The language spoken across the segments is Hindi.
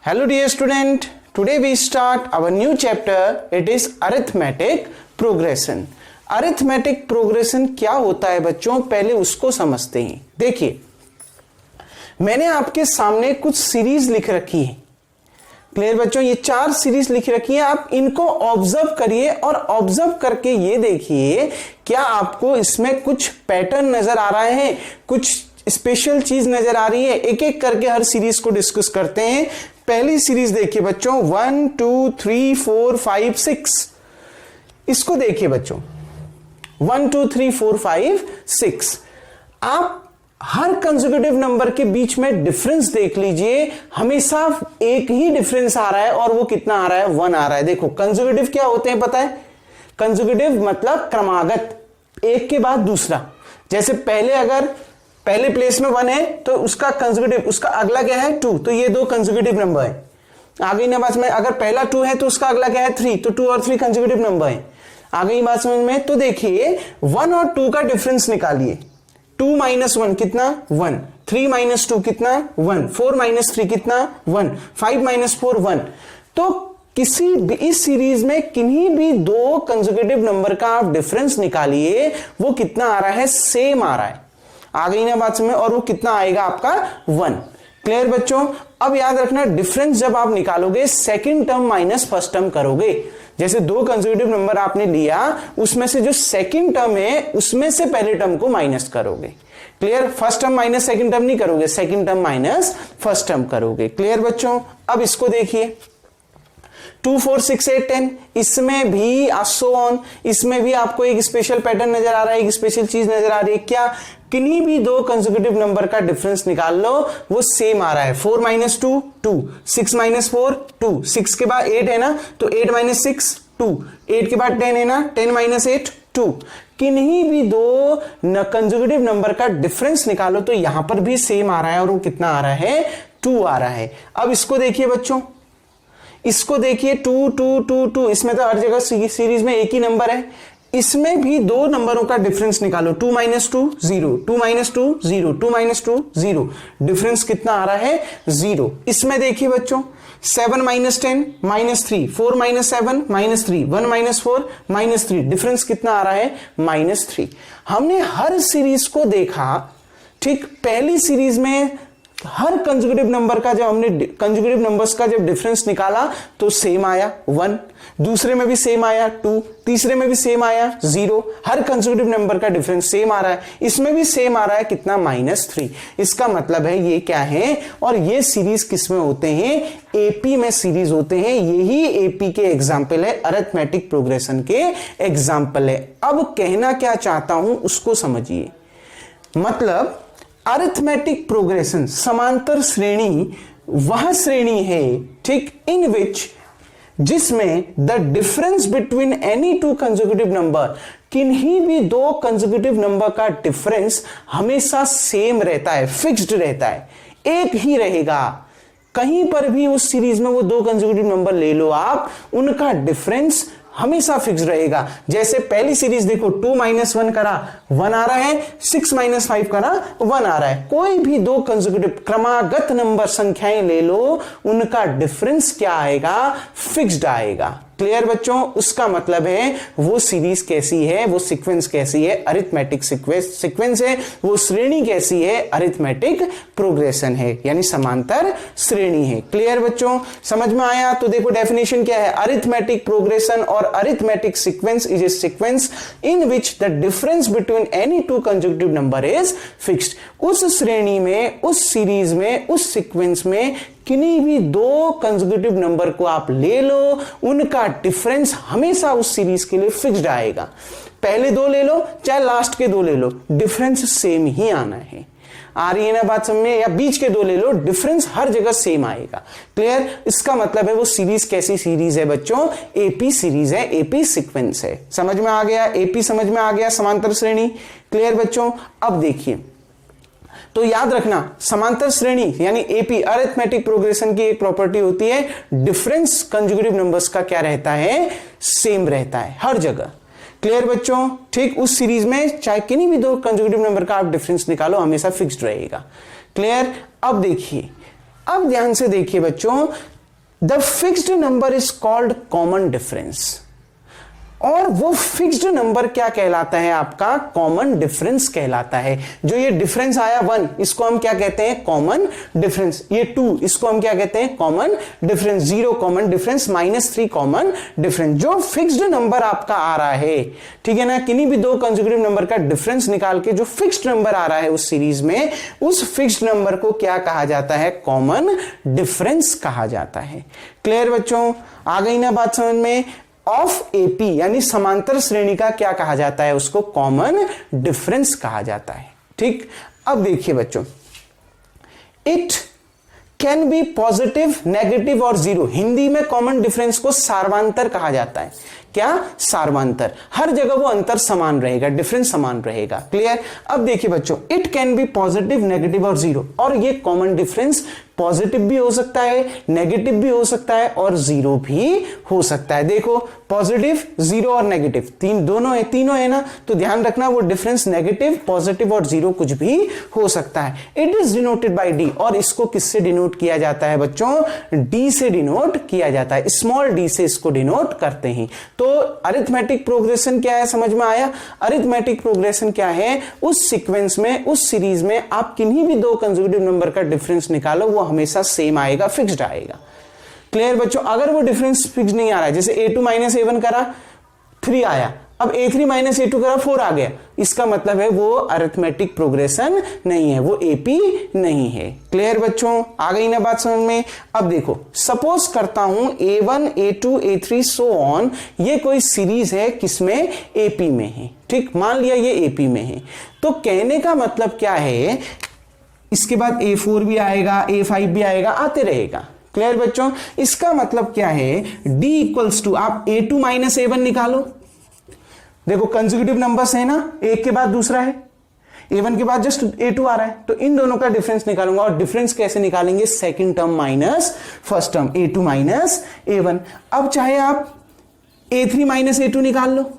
Hello dear student, today we start our new chapter. It is arithmetic progression. Arithmetic progression क्या होता है बच्चों, पहले उसको समझते हैं। देखिए, मैंने आपके सामने कुछ सीरीज लिख रखी है। क्लियर बच्चों, ये 4 सीरीज लिख रखी है। आप इनको ऑब्जर्व करिए और ऑब्जर्व करके ये देखिए क्या आपको इसमें कुछ पैटर्न नजर आ रहा है, कुछ स्पेशल चीज नजर आ रही है। एक एक करके हर सीरीज को डिस्कस करते हैं। पहली सीरीज देखिए बच्चों, 1 2 3 4 5 6। इसको देखिए बच्चों, 1 2 3 4 5 6। आप हर कंसेक्यूटिव नंबर के बीच में डिफरेंस देख लीजिए, हमेशा एक ही डिफरेंस आ रहा है और वो कितना आ रहा है, 1 आ रहा है। देखो कंसेक्यूटिव क्या होते हैं पता है? कंसेक्यूटिव मतलब क्रमागत, एक के बाद दूसरा। जैसे पहले अगर पहले प्लेस में 1 है तो उसका कंसेक्यूटिव, उसका अगला क्या है 2, तो ये 2 कंसेक्यूटिव नंबर है। आ गई ना बात में? अगर पहला 2 है तो उसका अगला क्या है 3, तो 2 और 3 कंसेक्यूटिव नंबर है। आ गई बात समझ में? तो देखिए 1 और 2 का डिफरेंस निकालिए। 2 - 1 कितना 1, 3 - 2 कितना 1, 4 - 3 कितना 1, 5 - 4 1। तो किसी भी इस सीरीज में किन्हीं भी 2 कंसेक्यूटिव नंबर का आप डिफरेंस निकालिए, वो कितना आ रहा है, सेम आ रहा है। आ गई ना बात समझ? और वो कितना आएगा आपका 1। क्लियर बच्चों? अब याद रखना, डिफरेंस जब आप निकालोगे second term minus first term करोगे। जैसे 2 कंसेक्यूटिव नंबर आपने लिया, उसमें से जो सेकंड टर्म है उसमें से पहले टर्म को माइनस करोगे। Clear? First term minus second term नहीं करोगे, second term minus first term करोगे। क्लियर बच्चों? अब इसको देखिए 2 4 6 8 10, इसमें भी सो ऑन, इसमें भी आपको एक स्पेशल पैटर्न नजर आ रहा है, एक स्पेशल चीज नजर आ रही है। क्या? किन्हीं भी 2 कंसेक्यूटिव नंबर का डिफरेंस निकाल लो, वो सेम आ रहा है। 4 - 2 2, 6 - 4 2, 6 के बाद 8 है ना, तो 8 - 6 2, 8 के बाद 10 है ना, 10 - 8 2। किन्हीं भी 2 कंसेक्यूटिव नंबर का डिफरेंस निकालो तो यहां पर भी सेम आ रहा है, और वो कितना आ रहा है, 2 आ रहा है। अब इसको देखिए बच्चों, इसको देखिए 2 2 2 2, इसमें तो हर जगह सीरीज में एक ही नंबर है। इसमें भी 2 नंबरों का डिफरेंस निकालो, 2 - 2 0, 2 - 2 0, 2 - 2 0। डिफरेंस कितना आ रहा है, 0। इसमें देखिए बच्चों 7 - 10 -3, 4 - 7 -3, 1 - 4 -3। डिफरेंस कितना आ रहा है, -3। हमने हर सीरीज को देखा, ठीक। पहली सीरीज में हर कंसेक्यूटिव नंबर का जब हमने कंसेक्यूटिव नंबर्स का जब डिफरेंस निकाला तो सेम आया 1, दूसरे में भी सेम आया 2, तीसरे में भी सेम आया 0। हर कंसेक्यूटिव नंबर का डिफरेंस सेम आ रहा है, इसमें भी सेम आ रहा है, कितना, -3। इसका मतलब है ये क्या है, और ये सीरीज किस में होते हैं, एपी में सीरीज होते हैं। यही एपी के एग्जाम्पल है, अरिथमेटिक प्रोग्रेशन के एग्जाम्पल है। अब कहना क्या चाहता हूं उसको समझिए। मतलब अरिथमेटिक प्रोग्रेशन, समांतर श्रेणी, वह श्रेणी है, ठीक, इन विच, जिसमें the difference between any 2 consecutive number, किन्हीं भी 2 कंसेक्यूटिव नंबर का डिफरेंस हमेशा सेम रहता है, फिक्स्ड रहता है, एक ही रहेगा। कहीं पर भी उस सीरीज में वो 2 कंसेक्यूटिव नंबर ले लो आप, उनका डिफरेंस हमेशा फिक्स रहेगा। जैसे पहली सीरीज देखो, 2 - 1 करा 1 आ रहा है, 6 - 5 करा 1 आ रहा है। कोई भी 2 कंसेक्यूटिव क्रमागत नंबर संख्याएं ले लो, उनका डिफरेंस क्या आएगा, फिक्स्ड आएगा। क्लियर बच्चों? उसका मतलब है वो सीरीज कैसी है, वो सीक्वेंस कैसी है, अरिथमेटिक सीक्वेंस है। वो श्रेणी कैसी है, अरिथमेटिक प्रोग्रेशन है, यानी समांतर श्रेणी है। क्लियर बच्चों? समझ में आया? तो देखो डेफिनेशन क्या है, अरिथमेटिक प्रोग्रेशन और arithmetic sequence is a sequence in which the difference between any 2 consecutive number is fixed. उस श्रेणी में, उस सीरीज में, उस सीक्वेंस में किन्हीं भी 2 कंसेक्यूटिव नंबर को आप ले लो, उनका डिफरेंस हमेशा उस सीरीज के लिए फिक्स्ड आएगा। पहले 2 ले लो चाहे लास्ट के 2 ले लो, डिफरेंस सेम ही आना है। आ रही है ना बात समझ में? या बीच के 2 ले लो, डिफरेंस हर जगह सेम आएगा। क्लियर? इसका मतलब है वो सीरीज कैसी सीरीज है बच्चों, एपी सीरीज है, एपी सीक्वेंस है। समझ में आ गया? एपी समझ में आ गया, समांतर श्रेणी। क्लियर बच्चों? अब देखिए, तो याद रखना, समांतर श्रेणी यानी एपी, अरिथमेटिक प्रोग्रेशन की एक प्रॉपर्टी होती है, डिफरेंस कंसेक्यूटिव नंबर्स का क्या रहता है, सेम रहता है हर जगह। क्लियर बच्चों? ठीक। उस सीरीज में चाहे किन्हीं भी 2 कंसेक्यूटिव नंबर का आप डिफरेंस निकालो, हमेशा फिक्स्ड रहेगा। क्लियर? अब देखिए, अब ध्यान से देखिए बच्चों, the fixed number is called common difference, और वो फिक्स्ड नंबर क्या कहलाता है आपका, कॉमन डिफरेंस कहलाता है। जो ये डिफरेंस आया 1, इसको हम क्या कहते हैं, कॉमन डिफरेंस। ये 2, इसको हम क्या कहते हैं, common difference. 0 common difference, -3 common difference. जो फिक्स्ड नंबर आपका आ रहा है, ठीक है ना, किन्हीं भी दो कंसेक्यूटिव नंबर का डिफरेंस निकाल के जो फिक्स्ड नंबर आ रहा है उस सीरीज में, उस फिक्स्ड नंबर को क्या कहा जाता है, कॉमन डिफरेंस कहा जाता है। क्लियर बच्चों, आ गई ना बात समझ में। ऑफ एपी यानी समांतर श्रेणी का क्या कहा जाता है, उसको कॉमन डिफरेंस कहा जाता है। ठीक, अब देखिए बच्चों, it can be positive, negative और जीरो। हिंदी में कॉमन डिफरेंस को सार्वंतर कहा जाता है। क्या, सार्वंतर। हर जगह वो अंतर समान रहेगा, डिफरेंस समान रहेगा। क्लियर। अब देखिए बच्चों, it can be positive, negative और जीरो, और ये कॉमन डिफरेंस पॉजिटिव भी हो सकता है, नेगेटिव भी हो सकता है और जीरो भी हो सकता है। देखो, पॉजिटिव, जीरो और नेगेटिव, तीनों है ना, तो ध्यान रखना वो डिफरेंस नेगेटिव, पॉजिटिव और जीरो कुछ भी हो सकता है। It is denoted by D, और इसको किससे डिनोट किया जाता है बच्चों, डी से डिनोट किया जाता है, स्मॉल डी से इसको डिनोट करते हैं। तो अरिथमेटिक प्रोग्रेशन क्या है, समझ में आया। अरिथमेटिक प्रोग्रेशन क्या है, उस सीक्वेंस में, उस सीरीज में आप किन्हीं भी दो कंसेक्यूटिव नंबर का डिफरेंस निकालो, वो हमेशा सेम आएगा, फिक्स्ड आएगा। क्लियर बच्चों। अगर वो डिफरेंस फिक्स नहीं आ रहा है, जैसे a2 - a1 करा 3 आया, अब a3 - a2 करा 4 आ गया, इसका मतलब है वो अरिथमेटिक प्रोग्रेशन नहीं है, वो एपी नहीं है। क्लियर बच्चों, आ गई ना बात समझ में। अब देखो, सपोज करता हूं a1 a2 a3 so on, ये कोई सीरीज है, किसमें, एपी में है। ठीक, मान लिया ये एपी में है, तो कहने का मतलब क्या है, इसके बाद a4 भी आएगा, a5 भी आएगा, आते रहेगा। क्लियर बच्चों, इसका मतलब क्या है, d इक्वल्स टू, आप a2 - a1 निकालो। देखो कंसेक्यूटिव नंबर्स है ना, एक के बाद दूसरा है, a1 के बाद जस्ट a2 आ रहा है, तो इन दोनों का डिफरेंस निकालूंगा। और डिफरेंस कैसे निकालेंगे, second term minus first term, a2 - a1। अब चाहे आप a3 - a2 निकाल लो,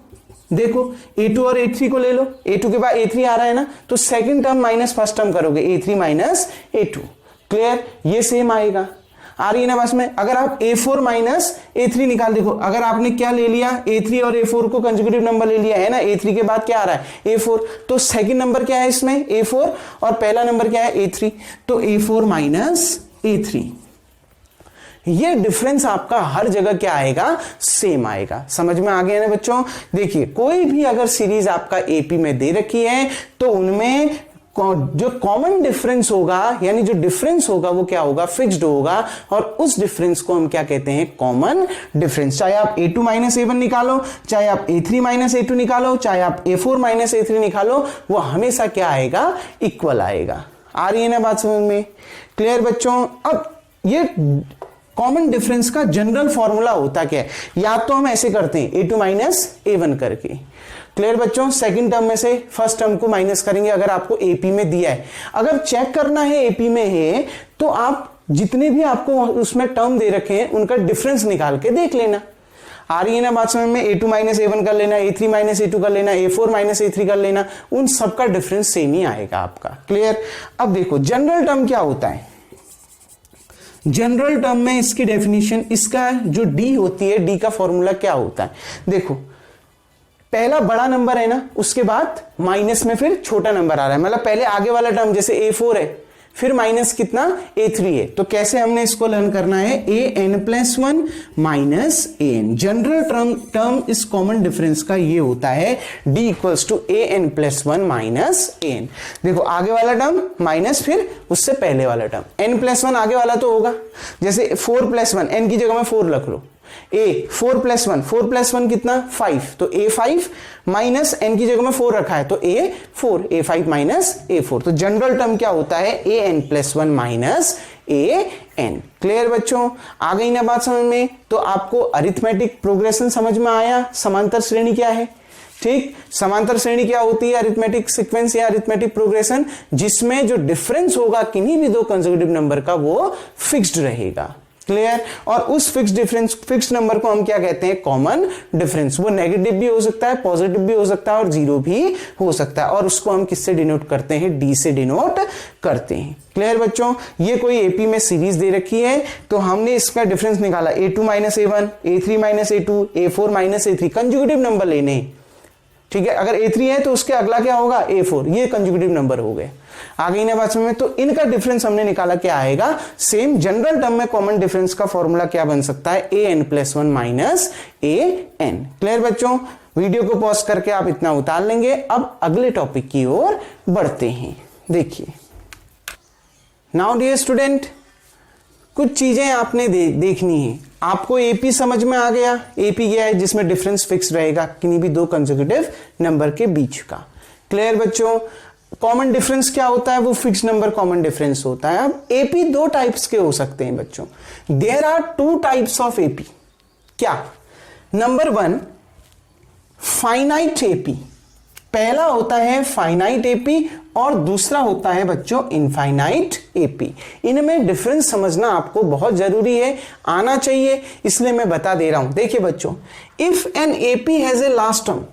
देखो a2 और a3 को ले लो, a2 के बाद a3 आ रहा है ना, तो second term minus first term करोगे, a3 - a2। क्लियर, ये सेम आएगा। आ रही है ना बस में। अगर आप a4 - a3 निकाल, देखो अगर आपने क्या ले लिया, a3 और a4 को कंसेक्यूटिव नंबर ले लिया है ना, a3 के बाद क्या आ रहा है, a4, तो सेकंड नंबर क्या है इसमें, a4, और पहला नंबर क्या है, a3, तो a4 - a3। ये डिफरेंस आपका हर जगह क्या आएगा, सेम आएगा। समझ में आ गया ना बच्चों। देखिए, कोई भी अगर सीरीज आपका एपी में दे रखी है, तो उनमें जो कॉमन डिफरेंस होगा, यानी जो डिफरेंस होगा वो क्या होगा, फिक्स्ड होगा, और उस डिफरेंस को हम क्या कहते हैं, कॉमन डिफरेंस। चाहे आप a2 - a1 निकालो, चाहे आप a3 - a2 निकालो, चाहे आप a4 - a3 निकालो, वो हमेशा क्या आएगा, इक्वल आएगा। आ रही है ना बात समझ में। क्लियर बच्चों। अब ये कॉमन डिफरेंस का जनरल फॉर्मूला होता क्या है, या तो हम ऐसे करते हैं a2 - a1 करके। क्लियर बच्चों, सेकंड टर्म में से फर्स्ट टर्म को माइनस करेंगे अगर आपको एपी में दिया है। अगर चेक करना है एपी में है, तो आप जितने भी आपको उसमें टर्म दे रखे हैं उनका डिफरेंस निकाल के देख लेना। आ रही है ना बात समझ में। a2 - a1 कर लेना, a3 - a2 कर लेना, a4 - a3 कर लेना, उन सबका डिफरेंस सेम ही आएगा आपका। क्लियर। अब देखो जनरल टर्म क्या होता है। जनरल टर्म में इसकी डेफिनेशन, इसका जो डी होती है, डी का फॉर्मूला क्या होता है, देखो पहला बड़ा नंबर है ना, उसके बाद माइनस में फिर छोटा नंबर आ रहा है, मतलब पहले आगे वाला टर्म जैसे a4 है, फिर माइनस कितना, a3 है। तो कैसे हमने इसको लर्न करना है, an+1 - an। जनरल टर्म इस कॉमन डिफरेंस का ये होता है, d = an+1 - an। देखो आगे वाला टर्म माइनस, फिर उससे पहले वाला टर्म, n+1 आगे वाला तो होगा, जैसे 4+1, n की जगह में 4 रख लो, a4+1 कितना, 5, तो a5 माइनस n की जगह में 4 रखा है, तो a4, a5 - a4। तो जनरल टर्म क्या होता है, an+1 - an। क्लियर बच्चों, आ गई ना बात समझ में। तो आपको अरिथमेटिक प्रोग्रेशन समझ में आया, समांतर श्रेणी क्या है। ठीक, समांतर श्रेणी क्या होती है, अरिथमेटिक सीक्वेंस या अरिथमेटिक प्रोग्रेशन, जिसमें जो डिफरेंस होगा किन्हीं भी दो कंसेक्यूटिव नंबर का, वो फिक्स्ड रहेगा। क्लियर। और उस फिक्स नंबर को हम क्या कहते हैं, कॉमन डिफरेंस। वो नेगेटिव भी हो सकता है, पॉजिटिव भी हो सकता है और जीरो भी हो सकता है, और उसको हम किससे डिनोट करते हैं, डी से डिनोट करते हैं। क्लियर बच्चों। ये कोई एपी में सीरीज दे रखी है, तो हमने इसका डिफरेंस निकाला a2 minus a1, a3 minus a2, a4 minus a3, conjugative number लेने। ठीक है, अगर a3 है तो उसके अगला क्या होगा, a4, ये कंजुगेटिव नंबर हो गए। आ गई ना बात समझ में। तो इनका डिफरेंस हमने निकाला, क्या आएगा, सेम जनरल टर्म में कॉमन डिफरेंस का फॉर्मूला क्या बन सकता है, an+1 माइनस an। क्लियर बच्चों। वीडियो को पॉज करके आप इतना उतार लेंगे। अब अगले टॉपिक की ओर बढ़ते हैं। देखिए, नाउ डियर स्टूडेंट, कुछ चीजें आपने देखनी है। आपको एपी समझ में आ गया। एपी क्या है, जिसमें डिफरेंस फिक्स रहेगा किन्हीं भी दो कंसेक्यूटिव नंबर के बीच का। क्लियर बच्चों। कॉमन डिफरेंस क्या होता है, वो फिक्स नंबर कॉमन डिफरेंस होता है। अब एपी दो टाइप्स के हो सकते हैं बच्चों। There are two types of AP. क्या, नंबर 1 फाइनाइट एपी। पहला होता है फाइनाइट एपी और दूसरा होता है बच्चों इनफाइनाइट एपी। इनमें डिफरेंस समझना आपको बहुत जरूरी है, आना चाहिए, इसलिए मैं बता दे रहा हूं। देखिए बच्चों, if an AP has a last term,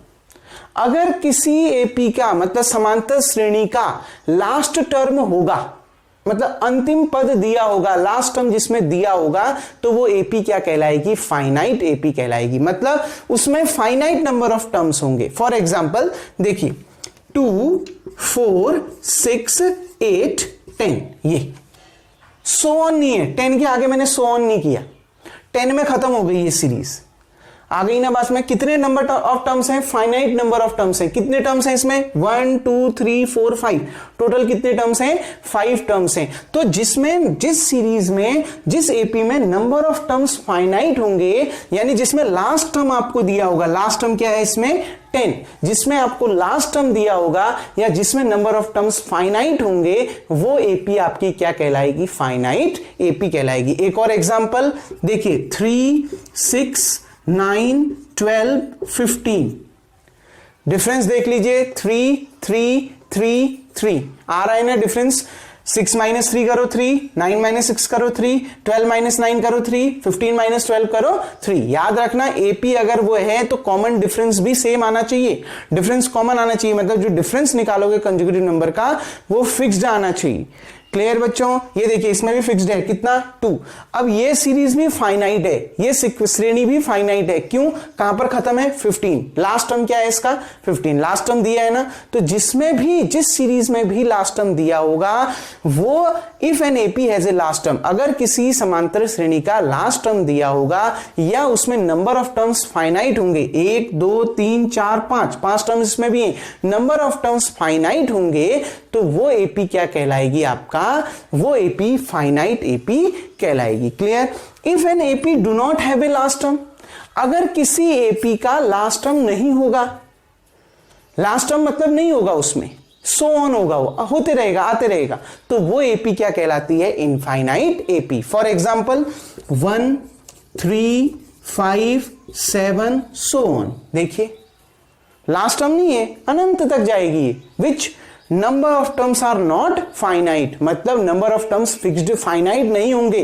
अगर किसी एपी का मतलब समांतर श्रेणी का लास्ट टर्म होगा, मतलब अंतिम पद दिया होगा, लास्ट टर्म जिसमें दिया होगा, तो वो एपी क्या कहलाएगी, फाइनाइट एपी कहलाएगी। मतलब उसमें फाइनाइट नंबर ऑफ टर्म्स होंगे। फॉर एग्जांपल देखिए 2, 4, 6, 8, 10, ये सो ऑन नहीं है, 10 के आगे मैंने सो ऑन नहीं किया, 10 में खत्म हो गई ये सीरीज। आ गई ना बात में। कितने नंबर ऑफ टर्म्स हैं, फाइनाइट नंबर ऑफ टर्म्स हैं। कितने टर्म्स हैं इसमें, 1, 2, 3, 4, 5, टोटल कितने टर्म्स हैं, 5 टर्म्स हैं। तो जिस सीरीज में, जिस एपी में नंबर ऑफ टर्म्स फाइनाइट होंगे, यानी जिसमें लास्ट टर्म आपको दिया होगा, लास्ट टर्म क्या है इसमें 10, जिसमें आपको लास्ट टर्म दिया होगा या जिसमें नंबर ऑफ टर्म्स फाइनाइट होंगे, वो एपी आपकी क्या कहलाएगी, फाइनाइट एपी कहलाएगी। एक और एग्जांपल देखिए 3, 6, 9, 12, 15, डिफरेंस देख लीजिए 3, 3, 3, 3 आ रहा है ना डिफरेंस। 6 माइनस 3 करो 3, 9 माइनस 6 करो 3, 12 माइनस 9 करो 3, 15 माइनस 12 करो 3। याद रखना एपी अगर वो है तो कॉमन डिफरेंस भी सेम आना चाहिए, डिफरेंस कॉमन आना चाहिए, मतलब जो डिफरेंस निकालोगे कंजुगेटिव नंबर का वो फिक्स्ड आना चाहिए। क्लियर बच्चों। ये देखिए इसमें भी फिक्स्ड है, कितना 2। अब ये सीरीज भी फाइनाइट है, ये श्रेणी भी फाइनाइट है। क्यों, कहां पर खत्म है, 15, लास्ट टर्म क्या है इसका 15, लास्ट टर्म दिया है ना। तो जिसमें भी, जिस सीरीज में भी लास्ट टर्म दिया होगा वो, if an AP has a last term, अगर किसी समांतर श्रेणी का लास्ट टर्म दिया होगा या उसमें नंबर ऑफ टर्म्स फाइनाइट होंगे, 1, 2, 3, 4, 5 टर्म्स इसमें भी है, नंबर ऑफ टर्म्स फाइनाइट होंगे, तो वो एपी क्या कहलाएगी आपका, वो एपी फाइनाइट एपी कहलाएगी। Clear. If an AP do not have a last term, अगर किसी एपी का लास्ट टर्म नहीं होगा, लास्ट टर्म मतलब नहीं होगा उसमें, सो ऑन होगा, वो होते रहेगा, आते रहेगा, तो वो एपी क्या कहलाती है, infinite AP. For example 1, 3, 5, 7 so on, देखिए लास्ट टर्म नहीं है, अनंत तक जाएगी। Which number of terms are not finite, मतलब number of terms fixed finite नहीं होंगे,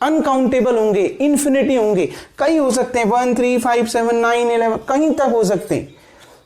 अनकाउंटेबल होंगे, इंफिनिटी होंगे। कई हो सकते हैं 1, 3, 5, 7, 9, 11 कहीं तक हो सकते हैं,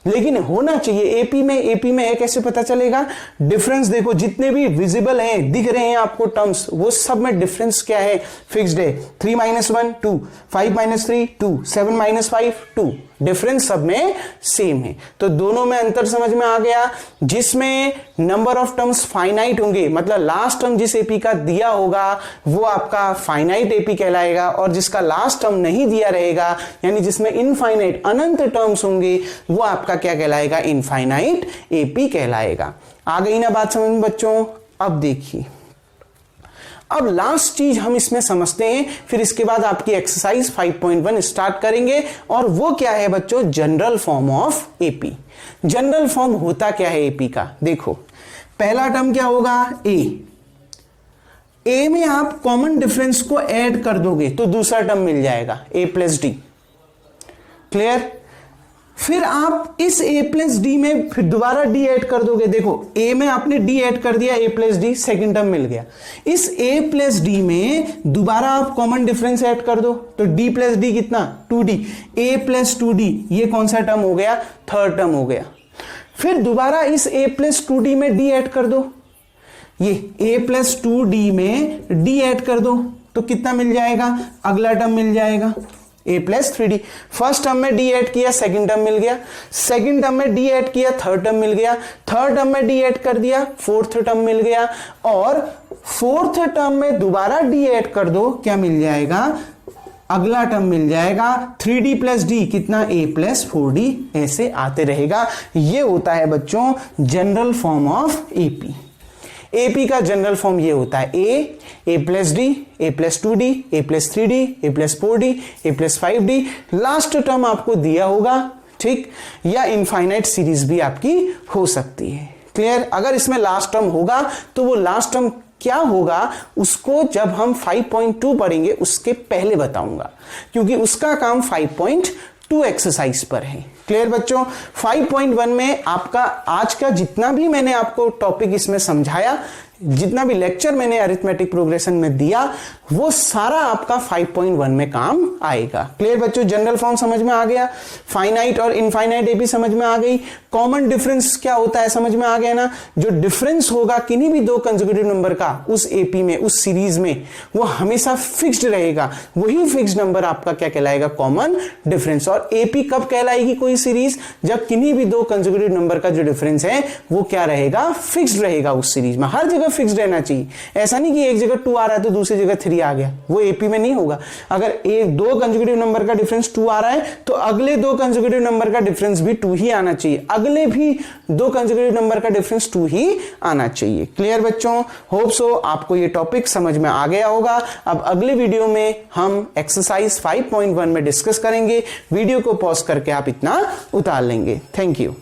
लेकिन होना चाहिए एपी में। एपी में है कैसे पता चलेगा, डिफरेंस देखो, जितने भी विजिबल हैं, दिख रहे हैं आपको टर्म्स, वो सब में डिफरेंस क्या है, फिक्स्ड है। 3 माइनस 1 2, 5 माइनस 3 2, 7 माइनस 5 2, डिफरेंस सब में सेम है। तो दोनों में अंतर समझ में आ गया। जिसमें नंबर ऑफ टर्म्स फाइनाइट होंगे, मतलब लास्ट टर्म जिस एपी का दिया होगा वो आपका फाइनाइट एपी कहलाएगा, और जिसका लास्ट टर्म नहीं दिया रहेगा, यानी जिसमें इनफाइनाइट अनंत टर्म्स होंगे, वो आपका क्या कहलाएगा, इनफाइनाइट एपी कहलाएगा। आ गई ना बात समझ में बच्चों। अब देखिए, अब लास्ट चीज हम इसमें समझते हैं, फिर इसके बाद आपकी एक्सरसाइज 5.1 स्टार्ट करेंगे, और वो क्या है बच्चों, general form of AP. General form होता क्या है एपी का, देखो पहला टर्म क्या होगा, ए में आप कॉमन डिफरेंस को ऐड कर दोगे तो दूसरा टर्म मिल जाएगा, a प्लस डी। क्लियर। फिर आप इस a प्लस डी में फिर दोबारा d ऐड कर दोगे। देखो a में आपने d ऐड कर दिया, a plus d second term मिल गया। इस a प्लस डी में दोबारा आप कॉमन डिफरेंस ऐड कर दो, तो d प्लस डी कितना 2d, a प्लस 2d, ये कौन सा टर्म हो गया, थर्ड टर्म हो गया। फिर दोबारा इस a प्लस 2d में d ऐड कर दो, ये a प्लस 2d में d ऐड कर दो, तो कितना मिल जाएगा, अगला टर्म मिल जाएगा a plus 3d। First term में d ऐड किया, सेकंड टर्म मिल गया, सेकंड टर्म में d ऐड किया, थर्ड टर्म मिल गया, थर्ड टर्म में d ऐड कर दिया, फोर्थ टर्म मिल गया, और फोर्थ टर्म में दोबारा d ऐड कर दो, क्या मिल जाएगा, अगला टर्म मिल जाएगा 3d प्लस डी कितना, a प्लस 4d। ऐसे आते रहेगा। ये होता है बच्चों general form of AP. AP का जनरल फॉर्म ये होता है a plus D, a plus 2d, a plus 3d, a plus 4d, a plus 5d। Last term आपको दिया होगा, ठीक, या इनफाइनाइट सीरीज भी आपकी हो सकती है। क्लियर? अगर इसमें लास्ट टर्म होगा तो वो लास्ट टर्म क्या होगा उसको जब हम 5.2 पढ़ेंगे उसके पहले बताऊंगा, क्योंकि उसका काम 5.2 एक्सरसाइज पर है। क्लियर बच्चों? 5.1 में आपका आज का जितना भी मैंने आपको टॉपिक इसमें समझाया, जितना भी लेक्चर मैंने अरिथमेटिक प्रोग्रेशन में दिया, वो सारा आपका 5.1 में काम आएगा। क्लियर बच्चों? जनरल फॉर्म समझ में आ गया, फाइनाइट और इनफाइनाइट एपी समझ में आ गई, कॉमन डिफरेंस क्या होता है समझ में आ गया ना। जो डिफरेंस होगा किन्हीं भी दो कंसेक्यूटिव नंबर का उस एपी में, उस सीरीज में, वो हमेशा फिक्स्ड रहेगा, वही फिक्स्ड नंबर आपका क्या कहलाएगा, कॉमन डिफरेंस। और एपी कब कहलाएगी कोई सीरीज, जब किन्हीं भी दो कंसेक्यूटिव नंबर का जो डिफरेंस है वो क्या रहेगा, फिक्स्ड रहेगा उस सीरीज में। हर जगह फिक्स्ड रहना चाहिए, ऐसा नहीं कि एक जगह 2 आ रहा है तो दूसरी जगह 3 आ गया, वो एपी में नहीं होगा। अगर एक दो कंसेक्यूटिव नंबर का डिफरेंस 2 आ रहा है तो अगले दो कंसेक्यूटिव नंबर का डिफरेंस भी 2 ही आना चाहिए, अगले भी दो कंसेक्यूटिव नंबर का डिफरेंस 2 ही आना चाहिए। क्लियर बच्चों? होप सो आपको ये टॉपिक समझ में आ गया होगा। अब अगले वीडियो में हम एक्सरसाइज 5.1 में डिस्कस करेंगे। वीडियो को पॉज करके आप इतना उतार लेंगे। Thank you.